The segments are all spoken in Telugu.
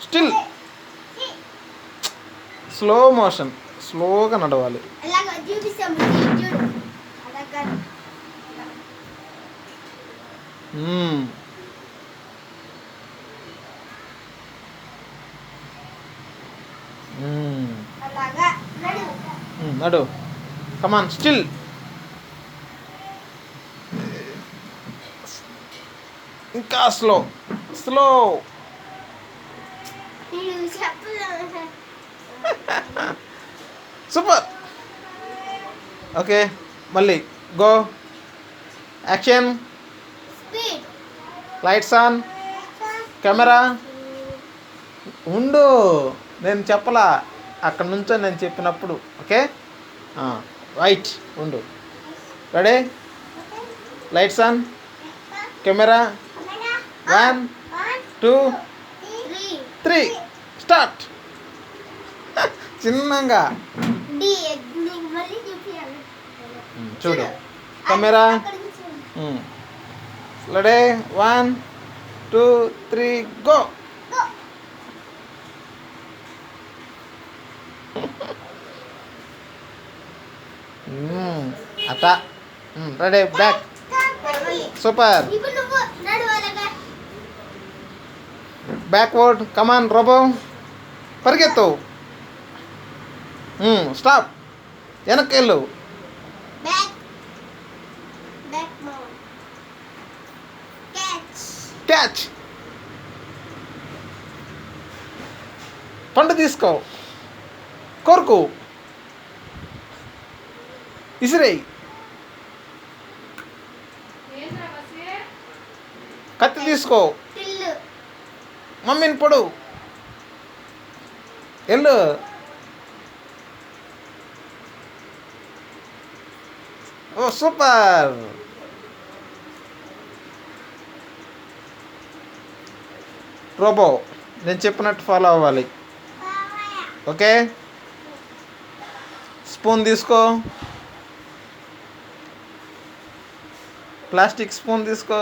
స్టిల్ స్లో మోషన్, స్లోగా నడవాలి. నడు. Come on still. ఇంకా స్లో స్లో. సూపర్. ఓకే మళ్ళీ go. Action. Lights on. Camera. ఉండు, నేను చెప్పలా, అక్కడ నుంచో నేను చెప్పినప్పుడు. Okay right. ఉండు. Ready. Lights on. Camera. 1 2 3 start. చిన్నగా చూడు. కెమెరా. రెడీ. 1 2 3 గో. అట్టా. Ready. Back. Super. Backward. Come on robo. పరిగెత్తు. స్టాప్. వెనక్కి వెళ్ళు. క్యాచ్. పండు తీసుకో. కొరుకు. ఇసిరేయి. కత్తి తీసుకో. మమ్మీని పొడు. వెళ్ళు. ఓ సూపర్. రోబో, నేను చెప్పినట్టు ఫాలో అవ్వాలి. ఓకే. స్పూన్ తీసుకో. ప్లాస్టిక్ స్పూన్ తీసుకో.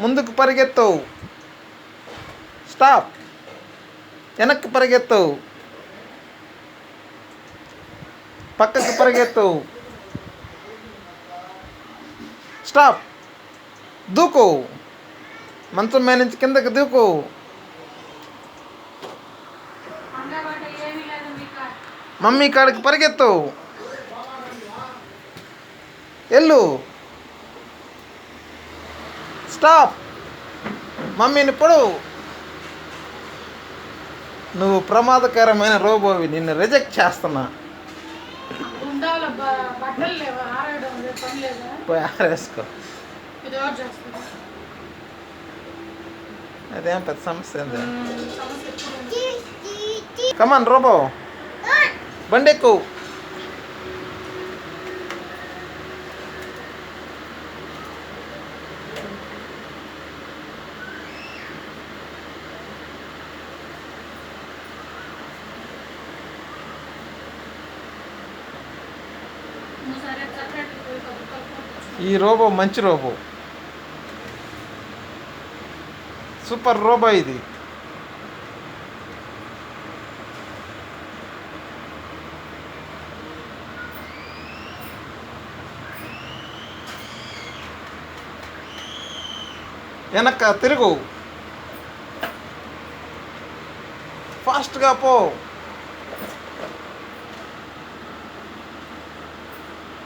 ముందుకు పరిగెత్తు. స్టాప్. వెనక్కి పరిగెత్తు. పక్కకి పరిగెత్తు. స్టాప్. దూకు. మంచం మీద నుంచి కిందకి దూకు. మమ్మీ కాడికి పరిగెత్తు. వెళ్ళు. స్టాప్. మమ్మీని పొడు. నువ్వు ప్రమాదకరమైన రోబోవి, నిన్ను రిజెక్ట్ చేస్తున్నా. పోయి ఆరేసుకో. అదేం పెద్ద సమస్య ఏంది. కమాన్ రోబో, బండెక్కు. ఈ రోబో మంచి రోబో, సూపర్ రోబో ఇది. వెనక్క తిరుగు. ఫాస్ట్గా పో.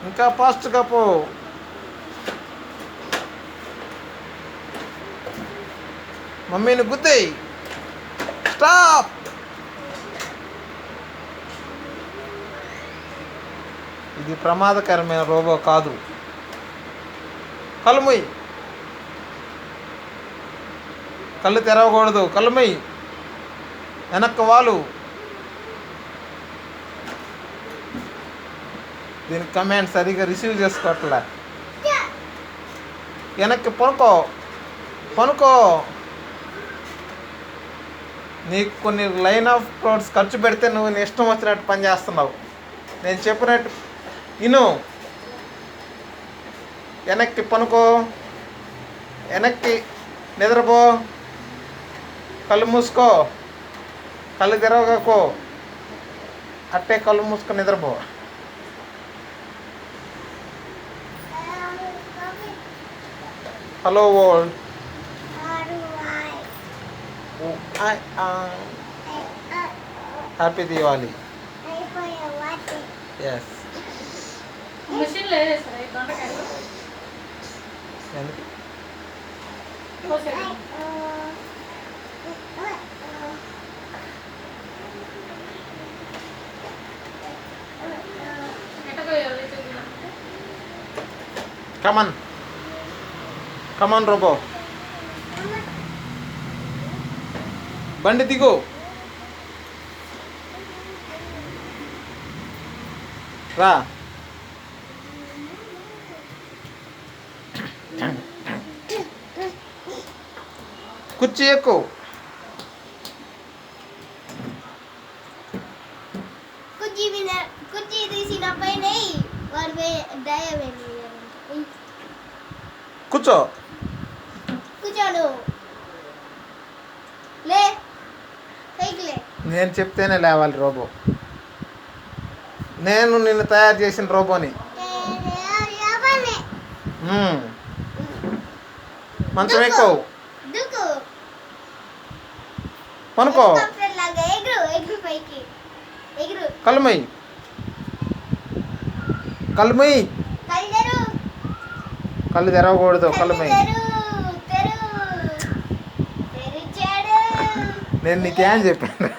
ఇంకా ఫాస్ట్గా పో. మమ్మీని గుద్దేయి. స్టాప్. ఇది ప్రమాదకరమైన రోబో కాదు. కళ్ళు మూయి. కళ్ళు తెరవకూడదు. కళ్ళు మూయి. వెనక్కి వాలు. దీని కమాండ్ సరిగా రిసీవ్ చేసుకోవట్లే. వెనక్కి పనుకో. పనుకో. నీకు కొన్ని లైన్ ఆఫ్ క్రౌడ్స్ ఖర్చు పెడితే నువ్వు నీ ఇష్టం వచ్చినట్టు పని చేస్తున్నావు. నేను చెప్పినట్టు విను. వెనక్కి పనుకో. వెనక్కి నిద్రపో. కళ్ళు మూసుకో, కళ్ళు తెరవగాకో, అట్టే కళ్ళు మూసుకొని నిద్రపో. Hello world. Happy Diwali. Yes. మిషన్లో వేసేస్తారా ఈ దొండకాయలు? ఎందుకు? కోసేయండి. ఎట్ట కోయాలి చూద్దాం. కమన్ కమన్ రోబో, బండి దిగు. రా. కుర్చీ ఎక్కు. కుర్చీ తీసిన పైన వాడు కూర్చో. కూర్చోడు. లే పైకి లే. నేను చెప్తేనే లేవాలి రోబో. నేను నిన్ను తయారు చేసిన రోబోని. మంచం ఎక్కు, దుక్కు పనుకో. లాగా ఎగురు ఎగురు పైకి ఎగురు. కలుమయ్యి, కలుమయ్యి. కళ్ళు కళ్ళు తెరవకూడదు, కలుమయ్యి. తెరిచాడు. నేను నీకేం చెప్పాను?